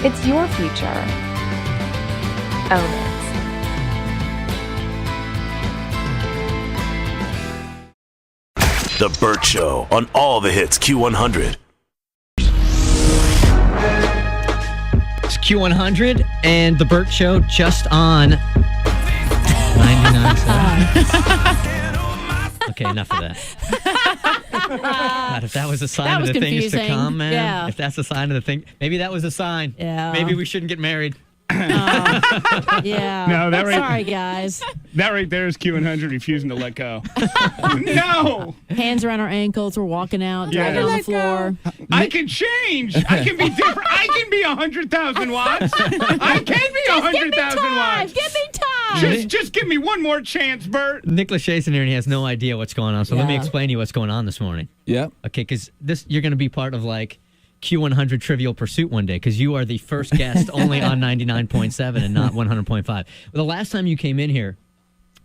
It's your future. Own it. The Bert Show on all the hits Q100. It's Q100 and The Bert Show just on 99.7. Okay, enough of that. God, if that was a sign of the things to come, man. Yeah. If that's a sign of the thing, maybe that was a sign. Yeah. Maybe we shouldn't get married. Yeah. No, that right- Sorry, guys. That right there is Q100 refusing to let go. No! Hands around our ankles. We're walking out, Yeah. dragging on the floor. I can change. I can be different. I can be 100,000 watts. I can be 100,000 watts. Give me time. Just give me one more chance, Bert. Nick Lachey's in here and he has no idea what's going on. So let me Yeah. explain to you what's going on this morning. Yep. Okay, because you're going to be part of like Q100 Trivial Pursuit one day because you are the first guest only on 99.7 and not 100.5. Well, the last time you came in here,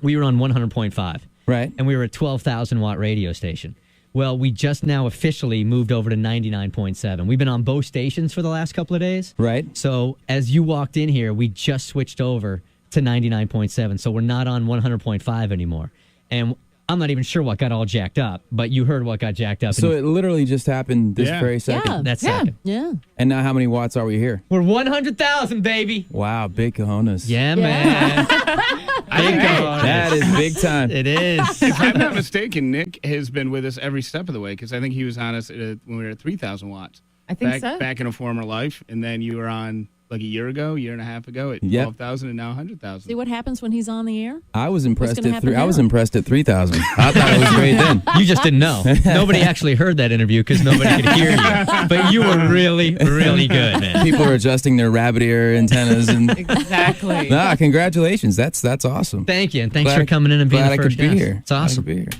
we were on 100.5. Right. And we were a 12,000 watt radio station. Well, we just now officially moved over to 99.7. We've been on both stations for the last couple of days. Right. So as you walked in here, we just switched over to 99.7. So we're not on 100.5 anymore. And I'm not even sure what got all jacked up, but you heard what got jacked up. So it literally just happened this very second. Yeah. That's second. Yeah. And now how many watts are we here? We're 100,000, baby. Wow, big cojones. Yeah, man. Big cojones. That is big time. It is. If I'm not mistaken, Nick has been with us every step of the way because I think he was on us when we were at 3,000 watts. I think so. Back in a former life. And then you were on like a year and a half ago at 12,000 and now 100,000. See what happens when he's on the air? I was impressed gonna at happen I was now? impressed at 3,000. I thought it was great then. You just didn't know. Nobody actually heard that interview because nobody could hear you. But you were really, really good, man. People are adjusting their rabbit ear antennas and Exactly. congratulations. That's awesome. Thank you, and thanks Glad- for coming in and being glad the I first could be guest. here. It's awesome. Glad I could be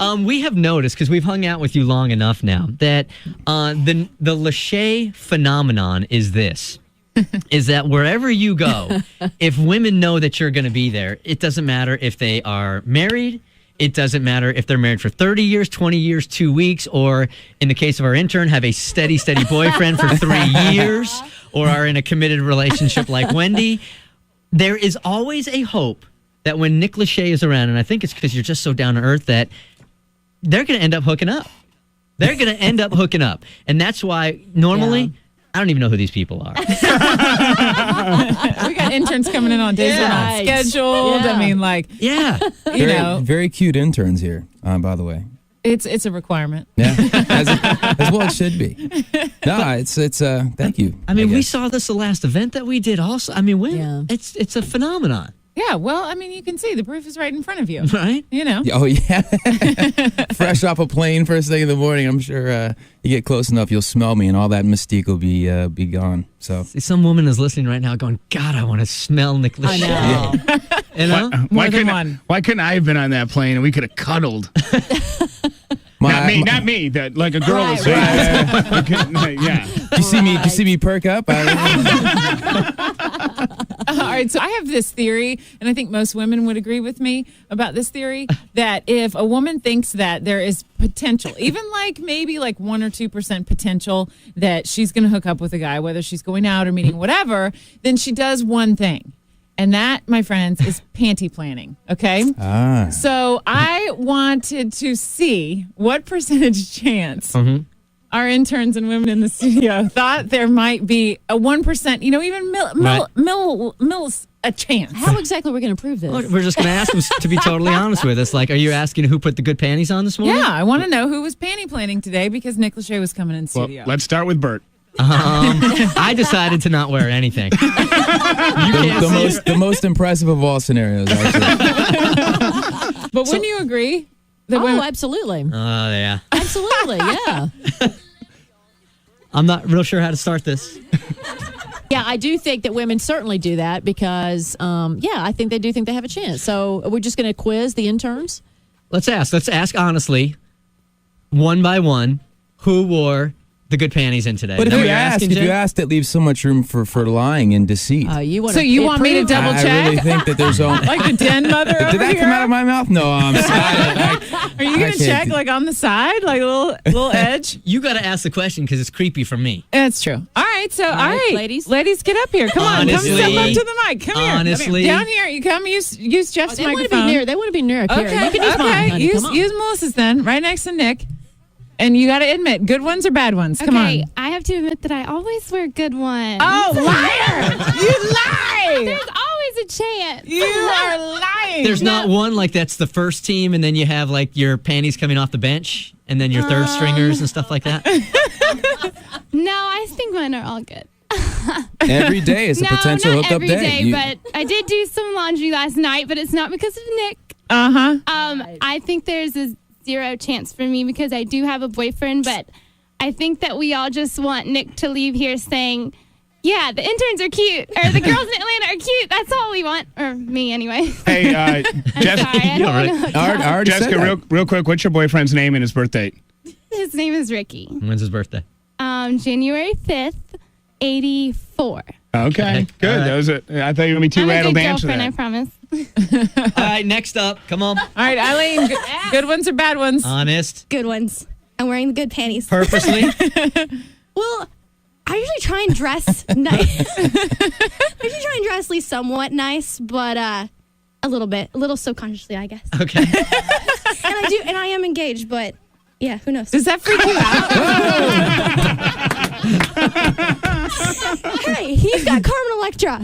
here. We have noticed, because we've hung out with you long enough now, that the Lachey phenomenon is this. Is that wherever you go, if women know that you're going to be there, it doesn't matter if they are married. It doesn't matter if they're married for 30 years, 20 years, 2 weeks, or in the case of our intern, have a steady boyfriend for 3 years, or are in a committed relationship like Wendy. There is always a hope that when Nick Lachey is around, and I think it's because you're just so down to earth, that they're going to end up hooking up. They're going to end up hooking up. And that's why normally, I don't even know who these people are. We got interns coming in on days we're not Right. scheduled. Yeah. I mean, like, Yeah. you know, Very cute interns here, by the way. it's a requirement. Yeah, as well it should be. No, it's thank you. I mean, we guess. saw this the last event that we did also. I mean, Yeah. it's a phenomenon, Yeah, well, I mean, you can see the proof is right in front of you. right? You know. Oh yeah, fresh off a plane first thing in the morning. I'm sure you get close enough, you'll smell me, and all that mystique will be gone. So See, some woman is listening right now going, God, I want to smell Nick I Lachey. know. You know? More than one. Why couldn't I have been on that plane and we could have cuddled? Not me. That like a girl Right, was saying. Yeah. you see me perk up. All right, so I have this theory, and I think most women would agree with me about this theory, that if a woman thinks that there is potential, even like maybe like 1 or 2% potential that she's going to hook up with a guy, whether she's going out or meeting, whatever, then she does one thing. And that, my friends, is panty planning, okay? So I wanted to see what percentage chance our interns and women in the studio thought there might be a 1%, you know, even millis a chance. How exactly are we going to prove this? Look, we're just going to ask them to be totally honest with us. Like, are you asking who put the good panties on this morning? Yeah, I want to know who was panty planning today because Nick Lachey was coming in Well, studio. let's start with Bert. I decided to not wear anything. The most impressive of all scenarios, actually. But wouldn't you agree? That Oh, women- absolutely. Oh, yeah. Absolutely, yeah. I'm not real sure how to start this. Yeah, I do think that women certainly do that because, I think they do think they have a chance. So we're just going to quiz the interns? Let's ask honestly, one by one, who wore the good panties in today. But Is that if what you're asking, Jen? you asked, it leaves so much room for lying and deceit. You want So you want me to double I check? really think that there's only. like the den mother over Did that here? come out of my mouth? No, I'm sorry. Are you I going to can't check do- like on the side, like a little edge? You got to ask the question because it's creepy from me. That's true. All right. right. So, all right, ladies, get up here. Come on, Honestly. come step up to the mic. Come here. Honestly. Down here. You come. Use Jeff's they want to microphone. be near. They want to be near. Okay. You can use mine, honey. Use Come on. Melissa's then, right next to Nick. And you got to admit, good ones or bad ones. Come on. Okay, I have to admit that I always wear good ones. Oh, liar! You lie! There's always a chance. You are lying. There's not one like that's the first team, and then you have like your panties coming off the bench, and then your third stringers and stuff like that. No, I think mine are all good. Every day is a potential not hookup every day. but I did do some laundry last night, but it's not because of Nick. Uh-huh. I think there's a 0 chance for me because I do have a boyfriend, but I think that we all just want Nick to leave here saying, yeah, the interns are cute, or the girls in Atlanta are cute. That's all we want, or me anyway. Hey, I'm Jessica, sorry, I don't want to. I already said Jessica, that. real quick, what's your boyfriend's name and his birth date? His name is Ricky. When's his birthday? January 5th, 84. Okay, good. All right. That was it. I thought you were going to be too I'm a rattled good to answer girlfriend, I that. promise. All right, next up. Come on. All right, Eileen, good ones or bad ones? Honest. Good ones. I'm wearing the good panties. Purposely. Well, I usually try and dress nice. I usually try and dress at least somewhat nice, but a little subconsciously, I guess. Okay. And I am engaged, but yeah, who knows? Does that freak you out? Hey, he's got Carmen Electra.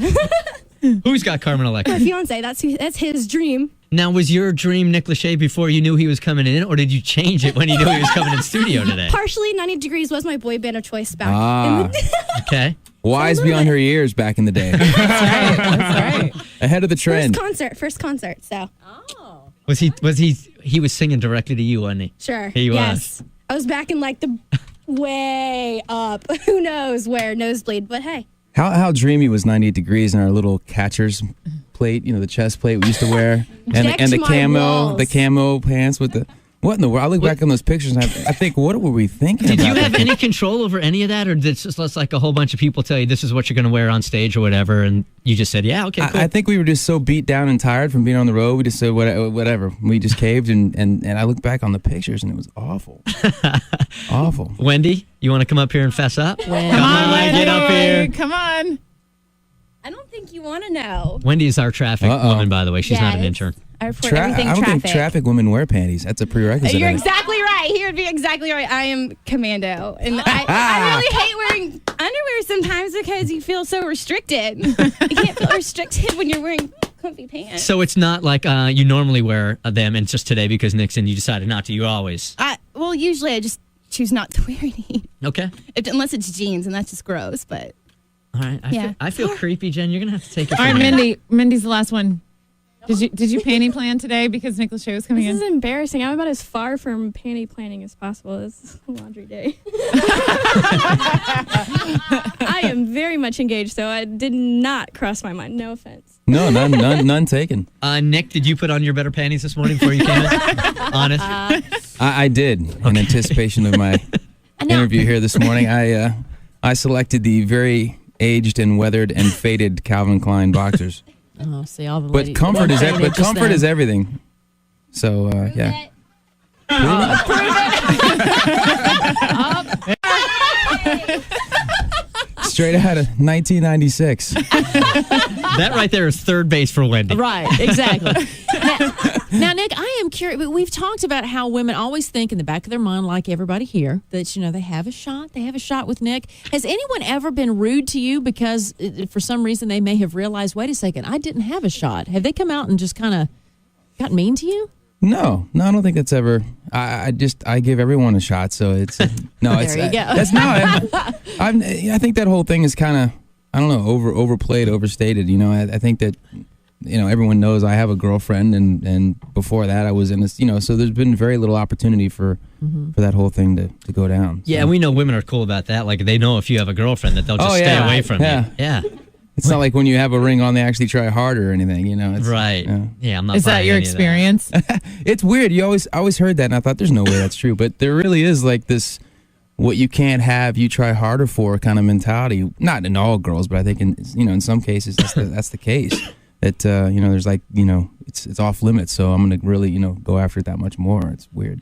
Who's got Carmen My Electra? fiance, that's his dream. Now, was your dream Nick Lachey before you knew he was coming in, or did you change it when you knew he was coming in studio today? Partially, 90 Degrees was my boy band of choice back in Ah, the Okay. wise beyond her years back in the day. That's right. Ahead of the trend. first concert, so Was he was singing directly to you, wasn't he? sure. He was. Yes. I was back in like the way up. Who knows where, nosebleed, but hey. How dreamy was 98 Degrees in our little catcher's plate, the chest plate we used to wear, and Decked the my walls. camo pants with the. What in the world? I look back on those pictures and I think, what were we thinking? Did you about have any control over any of that, or did it just like a whole bunch of people tell you this is what you're going to wear on stage or whatever, and you just said, yeah, okay, cool. I think we were just so beat down and tired from being on the road. We just said whatever. We just caved, and I look back on the pictures and it was awful, awful. Wendy, you want to come up here and fess up? Come on, get up here. Come on. I don't think you want to know. Wendy is our traffic woman, by the way. She's not an intern. I report everything I don't traffic. think traffic women wear panties. That's a prerequisite. You're exactly right. He would be exactly right. I am commando. And I really hate wearing underwear sometimes because you feel so restricted. You can't feel restricted when you're wearing comfy pants. So it's not like you normally wear them, and just today because Nixon, you decided not to. You always. Well, usually I just choose not to wear any. Okay. Unless it's jeans, and that's just gross. But All right. I feel creepy, Jen. You're going to have to take it All from right, me. Mindy's the last one. Did you panty plan today because Nick Lachey was coming This is in? embarrassing. I'm about as far from panty planning as possible. It's laundry day. I am very much engaged, so it did not cross my mind. No offense. No, none taken. Nick, did you put on your better panties this morning before you came in? Honest. I did in anticipation of my interview here this morning. I selected the very aged and weathered and faded Calvin Klein boxers. Oh, see, all the But ladies. comfort is Just comfort then. is everything. So yeah. Straight out of 1996. That right there is third base for Wendy. Right, exactly. now, Nick, I am curious. We've talked about how women always think in the back of their mind, like everybody here, that they have a shot. They have a shot with Nick. Has anyone ever been rude to you because for some reason they may have realized, wait a second, I didn't have a shot? Have they come out and just kind of got mean to you? No, I don't think that's ever. I give everyone a shot. So it's no. There it's you go. That's no. I think that whole thing is kind of, I don't know, overplayed, overstated. I think that everyone knows I have a girlfriend, and before that I was in this. So there's been very little opportunity for that whole thing to go down. Yeah, So. we know women are cool about that. Like they know if you have a girlfriend that they'll just stay away from you. Yeah. It's not like when you have a ring on, they actually try harder or anything, It's, Right. Yeah, I'm not. Is that buying your any of experience? It's weird. I always heard that, and I thought there's no way that's true. But there really is like this, what you can't have, you try harder for kind of mentality. Not in all girls, but I think in some cases that's the case. That there's like it's off limits. So I'm gonna really go after it that much more. It's weird.